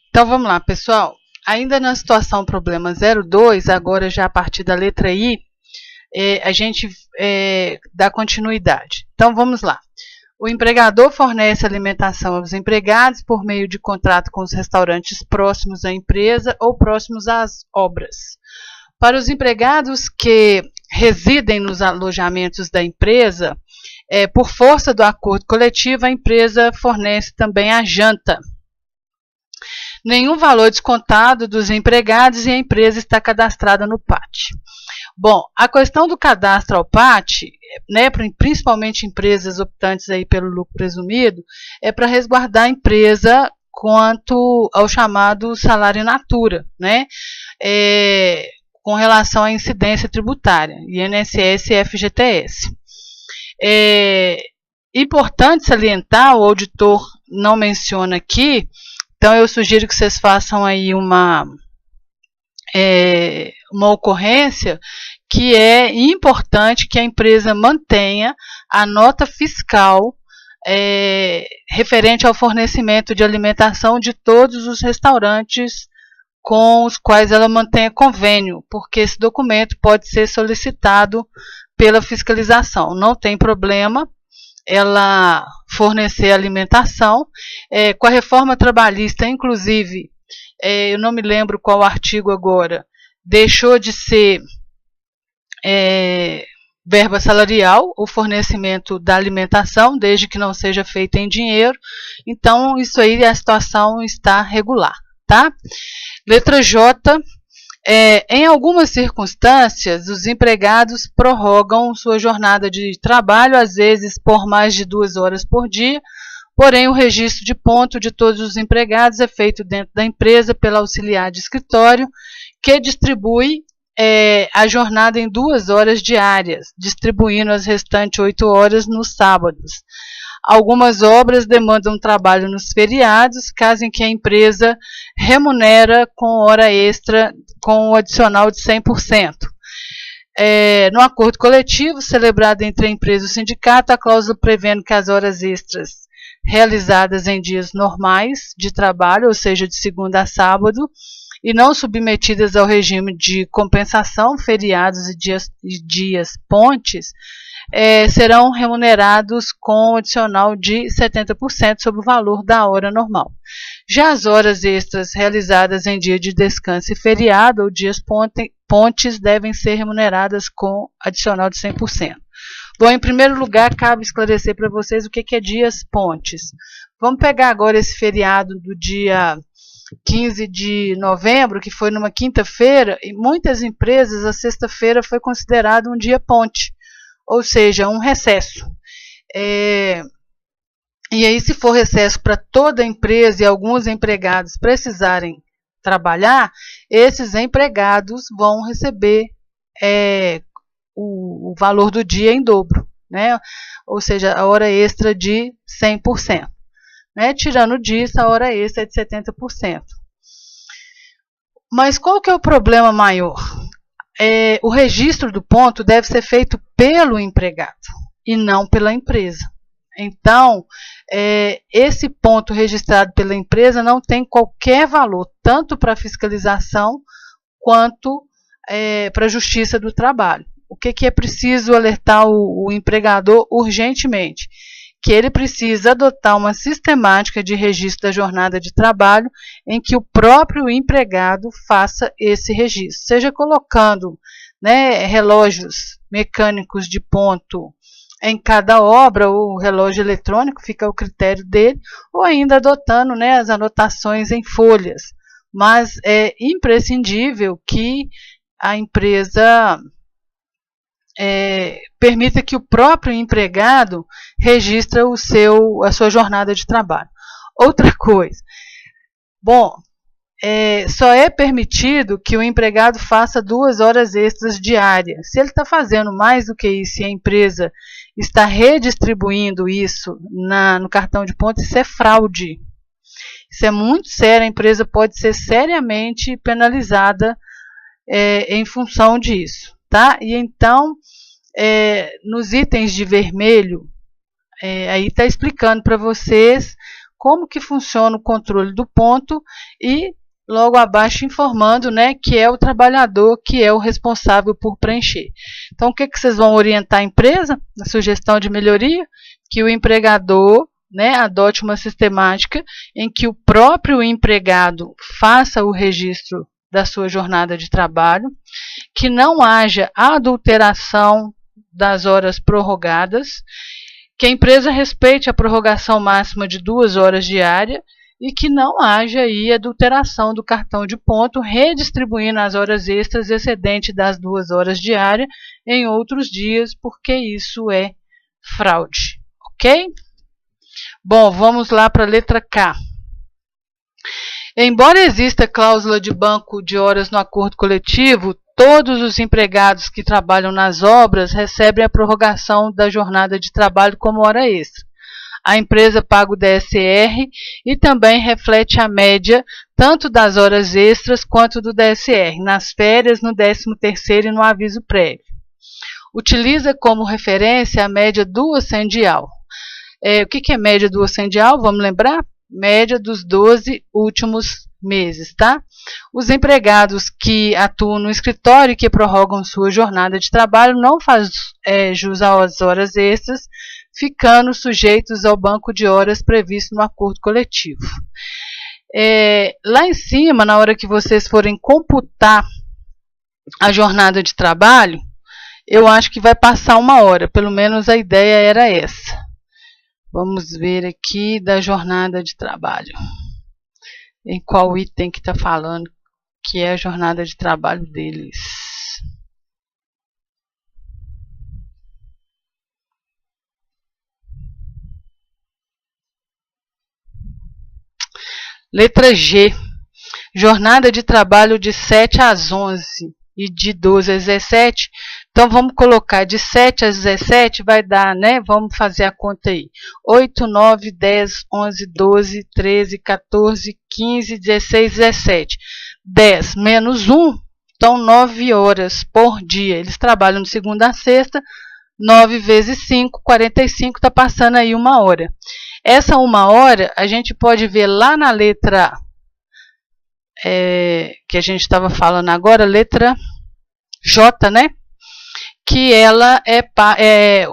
Então vamos lá, pessoal. Ainda na situação problema 02, agora já a partir da letra I, a gente dá continuidade. Então vamos lá. O empregador fornece alimentação aos empregados por meio de contrato com os restaurantes próximos à empresa ou próximos às obras. Para os empregados que residem nos alojamentos da empresa, por força do acordo coletivo, a empresa fornece também a janta. Nenhum valor descontado dos empregados e a empresa está cadastrada no PAT. Bom, a questão do cadastro ao PAT, né, principalmente empresas optantes aí pelo lucro presumido, é para resguardar a empresa quanto ao chamado salário in natura, né, com relação à incidência tributária, INSS e FGTS. Importante salientar, o auditor não menciona aqui, então eu sugiro que vocês façam aí uma ocorrência que é importante que a empresa mantenha a nota fiscal referente ao fornecimento de alimentação de todos os restaurantes com os quais ela mantenha convênio, porque esse documento pode ser solicitado pela fiscalização. Não tem problema ela fornecer alimentação. Com a reforma trabalhista, inclusive, eu não me lembro qual artigo agora, deixou de ser verba salarial o fornecimento da alimentação, desde que não seja feita em dinheiro. Então, isso aí, a situação está regular, tá? Letra J. Em algumas circunstâncias, os empregados prorrogam sua jornada de trabalho, às vezes por mais de 2 horas por dia, porém o registro de ponto de todos os empregados é feito dentro da empresa pela auxiliar de escritório, que distribui a jornada em 2 horas diárias, distribuindo as restantes 8 horas nos sábados. Algumas obras demandam trabalho nos feriados, caso em que a empresa remunera com hora extra, com o adicional de 100%. No acordo coletivo celebrado entre a empresa e o sindicato, a cláusula prevendo que as horas extras realizadas em dias normais de trabalho, ou seja, de segunda a sábado, e não submetidas ao regime de compensação, feriados e dias pontes, serão remunerados com adicional de 70% sobre o valor da hora normal. Já as horas extras realizadas em dia de descanso e feriado ou dias pontes devem ser remuneradas com adicional de 100%. Bom, em primeiro lugar, cabe esclarecer para vocês o que é dias pontes. Vamos pegar agora esse feriado do dia 15 de novembro, que foi numa quinta-feira, e muitas empresas a sexta-feira foi considerado um dia ponte, ou seja, um recesso. E aí, se for recesso para toda a empresa e alguns empregados precisarem trabalhar, esses empregados vão receber o valor do dia em dobro, né? Ou seja, a hora extra de 100%. Né? Tirando disso, a hora extra é de 70%. Mas qual que é o problema maior? O registro do ponto deve ser feito pelo empregado e não pela empresa. Então, esse ponto registrado pela empresa não tem qualquer valor, tanto para a fiscalização quanto para a Justiça do Trabalho. O que é preciso alertar o empregador urgentemente? Que ele precisa adotar uma sistemática de registro da jornada de trabalho em que o próprio empregado faça esse registro, seja colocando, né, relógios mecânicos de ponto em cada obra, ou relógio eletrônico, fica ao critério dele, ou ainda adotando, né, as anotações em folhas. Mas é imprescindível que a empresa permita que o próprio empregado registre a sua jornada de trabalho. Outra coisa, bom, só é permitido que o empregado faça 2 horas extras diárias. Se ele está fazendo mais do que isso e a empresa está redistribuindo isso no cartão de ponto, isso é fraude. Isso é muito sério, a empresa pode ser seriamente penalizada em função disso. Tá? E então, nos itens de vermelho, aí está explicando para vocês como que funciona o controle do ponto e logo abaixo informando, né, que é o trabalhador que é o responsável por preencher. Então, o que vocês vão orientar a empresa na sugestão de melhoria? Que o empregador, né, adote uma sistemática em que o próprio empregado faça o registro da sua jornada de trabalho, que não haja adulteração das horas prorrogadas, que a empresa respeite a prorrogação máxima de 2 horas diárias e que não haja aí adulteração do cartão de ponto, redistribuindo as horas extras excedente das 2 horas diárias em outros dias, porque isso é fraude, ok? Bom, vamos lá para a letra K. Embora exista cláusula de banco de horas no acordo coletivo, todos os empregados que trabalham nas obras recebem a prorrogação da jornada de trabalho como hora extra. A empresa paga o DSR e também reflete a média tanto das horas extras quanto do DSR, nas férias, no 13º e no aviso prévio. Utiliza como referência a média do ascendial. O que é média do ascendial? Vamos lembrar? Média dos 12 últimos meses, tá? Os empregados que atuam no escritório e que prorrogam sua jornada de trabalho não fazem jus às horas extras, ficando sujeitos ao banco de horas previsto no acordo coletivo. Lá em cima, na hora que vocês forem computar a jornada de trabalho, eu acho que vai passar 1 hora, pelo menos a ideia era essa. Vamos ver aqui da jornada de trabalho. Em qual item que está falando que é a jornada de trabalho deles. Letra G. Jornada de trabalho de 7 às 11 e de 12 às 17. Então, vamos colocar de 7 às 17, vai dar, né? Vamos fazer a conta aí. 8, 9, 10, 11, 12, 13, 14, 15, 16, 17. 10 menos 1, então 9 horas por dia. Eles trabalham de segunda a sexta, 9 vezes 5, 45, está passando aí 1 hora. Essa 1 hora, a gente pode ver lá na letra que a gente estava falando agora, letra J, né? Que ela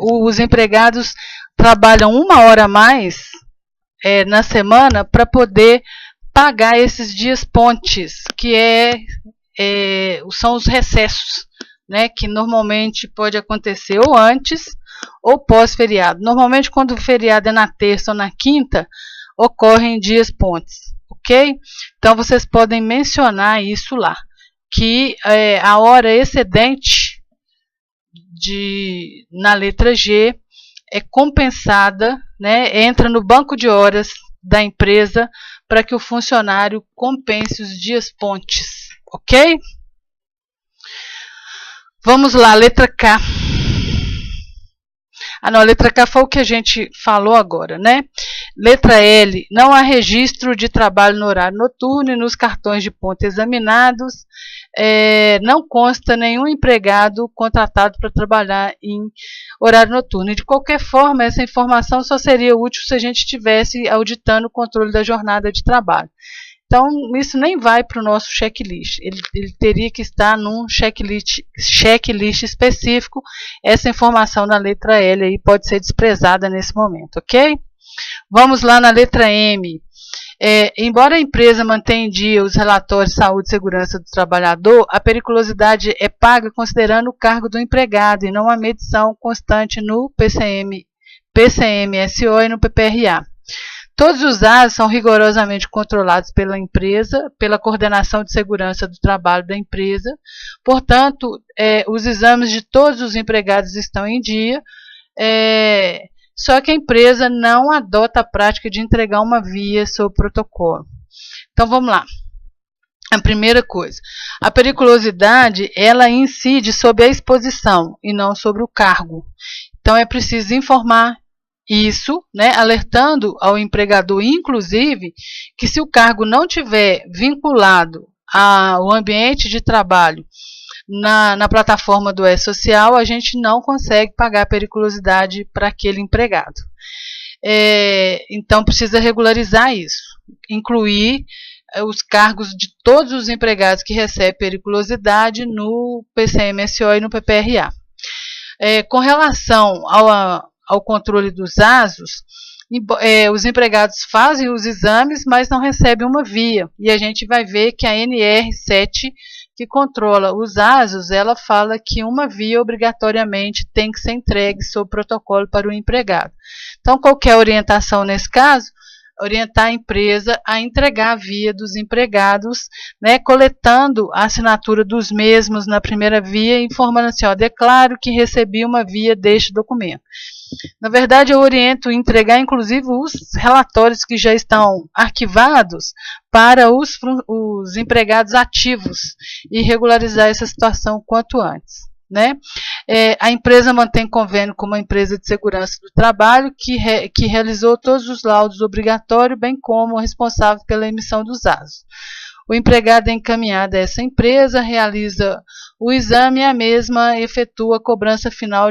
os empregados trabalham 1 hora a mais na semana para poder pagar esses dias pontes, que são os recessos, né, que normalmente pode acontecer ou antes ou pós-feriado. Normalmente, quando o feriado é na terça ou na quinta, ocorrem dias pontes, ok? Então, vocês podem mencionar isso lá, que a hora excedente na letra G é compensada, né, entra no banco de horas da empresa para que o funcionário compense os dias pontes, ok? Vamos lá, letra K. Não, a letra K foi o que a gente falou agora, né? Letra L, não há registro de trabalho no horário noturno e nos cartões de ponto examinados não consta nenhum empregado contratado para trabalhar em horário noturno. E de qualquer forma, essa informação só seria útil se a gente estivesse auditando o controle da jornada de trabalho. Então, isso nem vai para o nosso checklist. Ele teria que estar num checklist específico. Essa informação na letra L aí pode ser desprezada nesse momento, ok? Vamos lá na letra M. Embora a empresa mantenha em dia os relatórios de saúde e segurança do trabalhador, a periculosidade é paga considerando o cargo do empregado e não a medição constante no PCM-SO e no PPRA. Todos os dados são rigorosamente controlados pela empresa, pela coordenação de segurança do trabalho da empresa. Portanto, os exames de todos os empregados estão em dia, só que a empresa não adota a prática de entregar uma via sob protocolo. Então, vamos lá. A primeira coisa, a periculosidade, ela incide sobre a exposição e não sobre o cargo. Então, é preciso informar isso, né, alertando ao empregador, inclusive, que se o cargo não tiver vinculado ao ambiente de trabalho na plataforma do E-Social, a gente não consegue pagar a periculosidade para aquele empregado. Então precisa regularizar isso, incluir os cargos de todos os empregados que recebem periculosidade no PCMSO e no PPRA. Com relação ao controle dos ASOS, os empregados fazem os exames, mas não recebem uma via. E a gente vai ver que a NR7, que controla os ASOS, ela fala que uma via obrigatoriamente tem que ser entregue sob protocolo para o empregado. Então, qualquer orientação nesse caso, orientar a empresa a entregar a via dos empregados, né, coletando a assinatura dos mesmos na primeira via, informando assim, declaro que recebi uma via deste documento. Na verdade, eu oriento a entregar, inclusive, os relatórios que já estão arquivados para os empregados ativos e regularizar essa situação quanto antes. Né? A empresa mantém convênio com uma empresa de segurança do trabalho que realizou todos os laudos obrigatórios, bem como o responsável pela emissão dos ASOS. O empregado é encaminhado a essa empresa, realiza o exame e a mesma efetua a cobrança final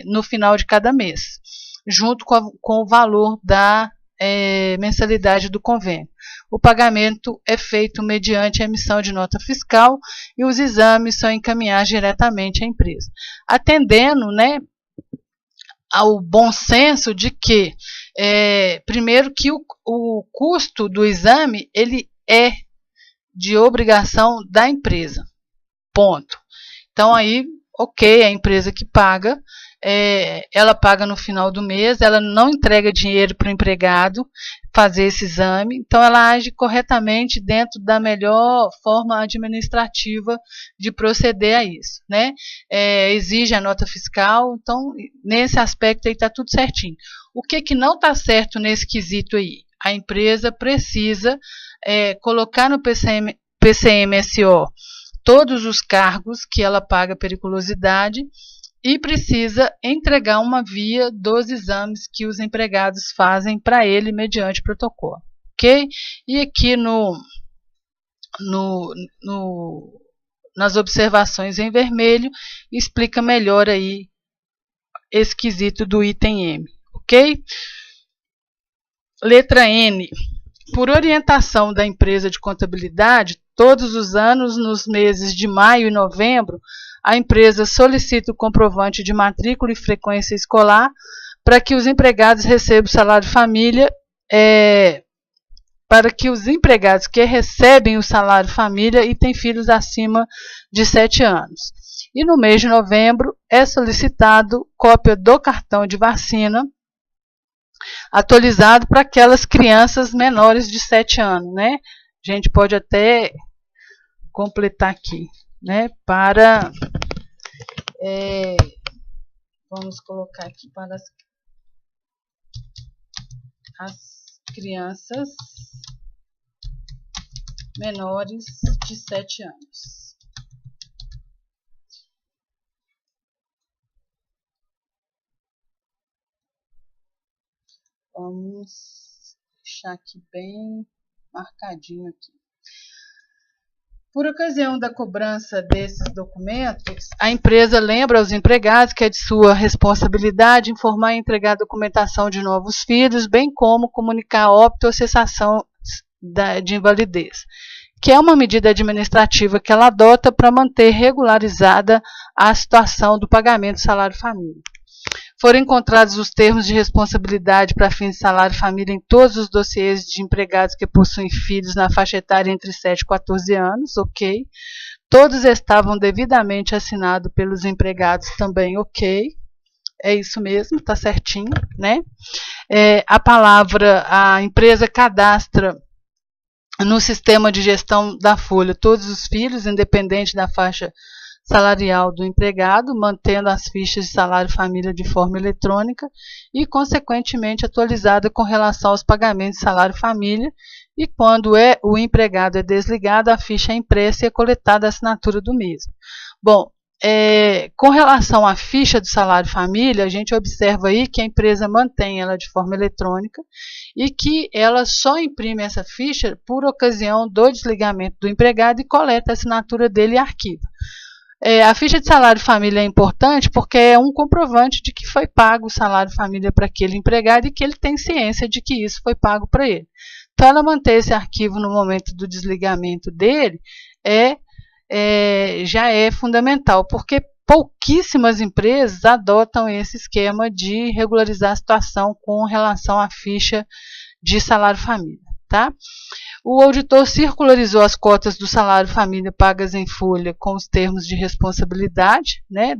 no final de cada mês, junto com o valor da mensalidade do convênio. O pagamento é feito mediante a emissão de nota fiscal e os exames são encaminhados diretamente à empresa, atendendo, né, ao bom senso de que, primeiro, que o custo do exame ele é de obrigação da empresa, ponto. Então, aí, ok, a empresa que paga, ela paga no final do mês, ela não entrega dinheiro para o empregado fazer esse exame, então ela age corretamente dentro da melhor forma administrativa de proceder a isso, né? Exige a nota fiscal, então nesse aspecto aí está tudo certinho. O que não está certo nesse quesito aí? A empresa precisa colocar no PCMSO todos os cargos que ela paga periculosidade e precisa entregar uma via dos exames que os empregados fazem para ele mediante protocolo, ok? E aqui nas observações em vermelho explica melhor aí esse quesito do item M, ok? Letra N. Por orientação da empresa de contabilidade, todos os anos, nos meses de maio e novembro, a empresa solicita o comprovante de matrícula e frequência escolar para que os empregados recebam salário família, para que os empregados que recebem o salário família e têm filhos acima de 7 anos. E no mês de novembro é solicitado cópia do cartão de vacina atualizado para aquelas crianças menores de 7 anos, né? A gente pode até completar aqui, né? Para, vamos colocar aqui para as crianças menores de 7 anos. Vamos deixar aqui bem marcadinho aqui. Por ocasião da cobrança desses documentos, a empresa lembra aos empregados que é de sua responsabilidade informar e entregar a documentação de novos filhos, bem como comunicar óbito ou cessação de invalidez, que é uma medida administrativa que ela adota para manter regularizada a situação do pagamento do salário família. Foram encontrados os termos de responsabilidade para fins de salário família em todos os dossiês de empregados que possuem filhos na faixa etária entre 7 e 14 anos, ok. Todos estavam devidamente assinados pelos empregados também, ok. É isso mesmo, está certinho, né? A empresa cadastra no sistema de gestão da folha todos os filhos, independente da faixa salarial do empregado, mantendo as fichas de salário família de forma eletrônica e, consequentemente, atualizada com relação aos pagamentos de salário família, e quando o empregado é desligado, a ficha é impressa e é coletada a assinatura do mesmo. Bom, com relação à ficha do salário família, a gente observa aí que a empresa mantém ela de forma eletrônica e que ela só imprime essa ficha por ocasião do desligamento do empregado e coleta a assinatura dele e arquiva. A ficha de salário família é importante porque é um comprovante de que foi pago o salário família para aquele empregado e que ele tem ciência de que isso foi pago para ele. Então, ela manter esse arquivo no momento do desligamento dele já é fundamental, porque pouquíssimas empresas adotam esse esquema de regularizar a situação com relação à ficha de salário família, tá? O auditor circularizou as cotas do salário família pagas em folha com os termos de responsabilidade, né,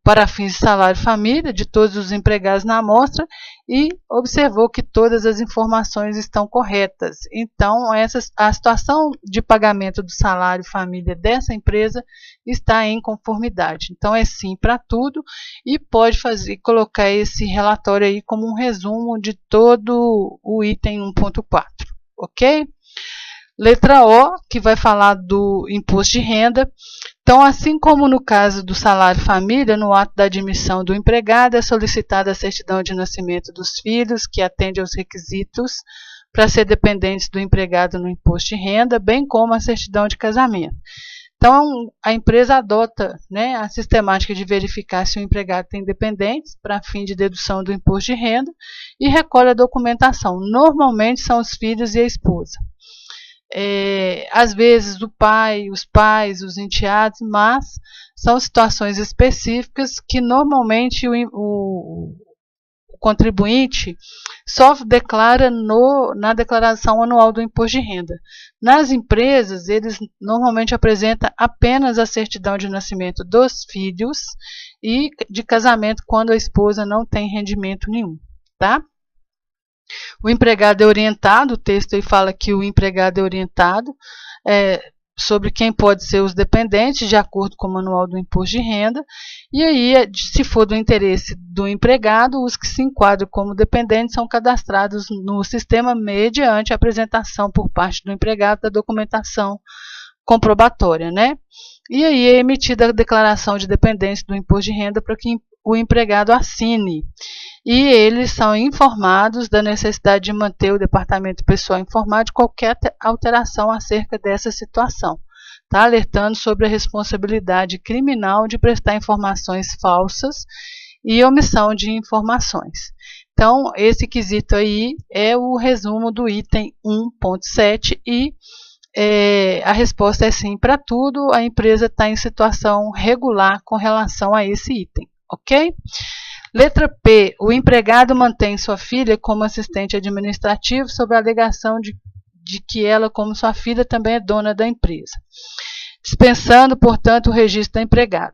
para fins de salário família de todos os empregados na amostra e observou que todas as informações estão corretas. Então, a situação de pagamento do salário família dessa empresa está em conformidade. Então, é sim para tudo e pode colocar esse relatório aí como um resumo de todo o item 1.4, ok? Letra O, que vai falar do imposto de renda. Então, assim como no caso do salário família, no ato da admissão do empregado é solicitada a certidão de nascimento dos filhos, que atende aos requisitos para ser dependentes do empregado no imposto de renda, bem como a certidão de casamento. Então, a empresa adota, né, a sistemática de verificar se o empregado tem dependentes para fim de dedução do imposto de renda e recolhe a documentação. Normalmente são os filhos e a esposa. Às vezes o pai, os pais, os enteados, mas são situações específicas que normalmente o contribuinte só declara na declaração anual do imposto de renda. Nas empresas, eles normalmente apresentam apenas a certidão de nascimento dos filhos e de casamento quando a esposa não tem rendimento nenhum, tá? O empregado é orientado, o texto aí fala que o empregado é orientado sobre quem pode ser os dependentes, de acordo com o manual do imposto de renda, e aí, se for do interesse do empregado, os que se enquadram como dependentes são cadastrados no sistema mediante a apresentação por parte do empregado da documentação comprobatória, né? E aí é emitida a declaração de dependência do imposto de renda para que o empregado assine. E eles são informados da necessidade de manter o departamento pessoal informado de qualquer alteração acerca dessa situação, tá? Alertando sobre a responsabilidade criminal de prestar informações falsas e omissão de informações. Então, esse quesito aí é o resumo do item 1.7 e a resposta é sim para tudo, a empresa está em situação regular com relação a esse item, ok? Letra P, o empregado mantém sua filha como assistente administrativo sob a alegação de que ela, como sua filha, também é dona da empresa. Dispensando, portanto, o registro da empregada.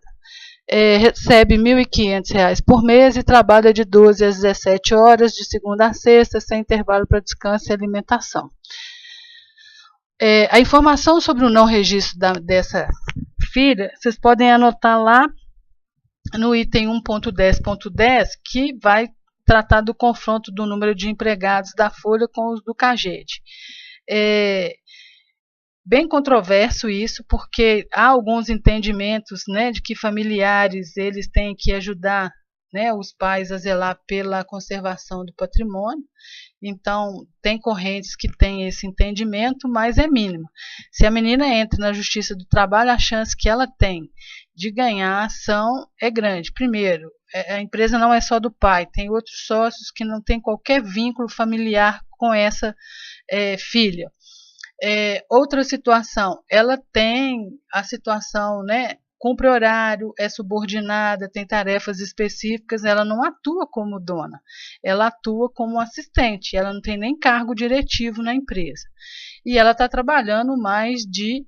Recebe R$ 1.500 por mês e trabalha de 12 às 17 horas, de segunda a sexta, sem intervalo para descanso e alimentação. A informação sobre o não registro dessa filha, vocês podem anotar lá no item 1.10.10, que vai tratar do confronto do número de empregados da Folha com os do CAGED. Bem controverso isso, porque há alguns entendimentos, né, de que familiares eles têm que ajudar, né, os pais a zelar pela conservação do patrimônio. Então, tem correntes que têm esse entendimento, mas é mínimo. Se a menina entra na Justiça do Trabalho, a chance que ela tem de ganhar a ação é grande. Primeiro, a empresa não é só do pai, tem outros sócios que não têm qualquer vínculo familiar com essa filha. Outra situação, ela tem a situação, né, cumpre horário, é subordinada, tem tarefas específicas, ela não atua como dona, ela atua como assistente, ela não tem nem cargo diretivo na empresa. E ela está trabalhando mais de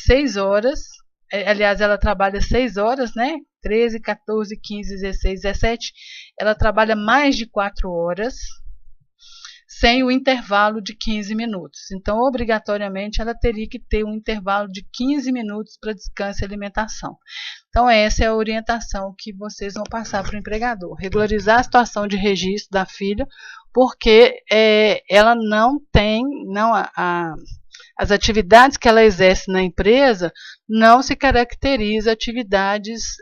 6 horas, aliás, ela trabalha 6 horas, né? 13, 14, 15, 16, 17, ela trabalha mais de 4 horas, sem o intervalo de 15 minutos. Então, obrigatoriamente, ela teria que ter um intervalo de 15 minutos para descanso e alimentação. Então, essa é a orientação que vocês vão passar para o empregador. Regularizar a situação de registro da filha, porque ela não tem, as atividades que ela exerce na empresa não se caracterizam atividades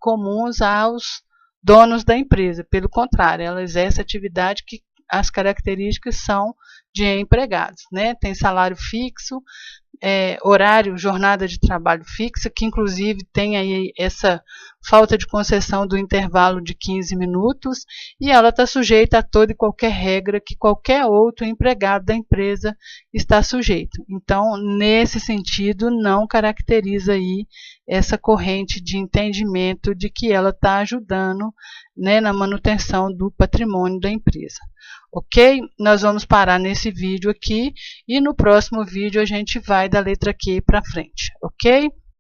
comuns aos donos da empresa. Pelo contrário, ela exerce atividade que as características são de empregados, né? Tem salário fixo, horário, jornada de trabalho fixa, que inclusive tem aí essa falta de concessão do intervalo de 15 minutos, e ela está sujeita a toda e qualquer regra que qualquer outro empregado da empresa está sujeito. Então, nesse sentido, não caracteriza aí essa corrente de entendimento de que ela está ajudando, né, na manutenção do patrimônio da empresa. Ok? Nós vamos parar nesse vídeo aqui e no próximo vídeo a gente vai da letra Q para frente, ok?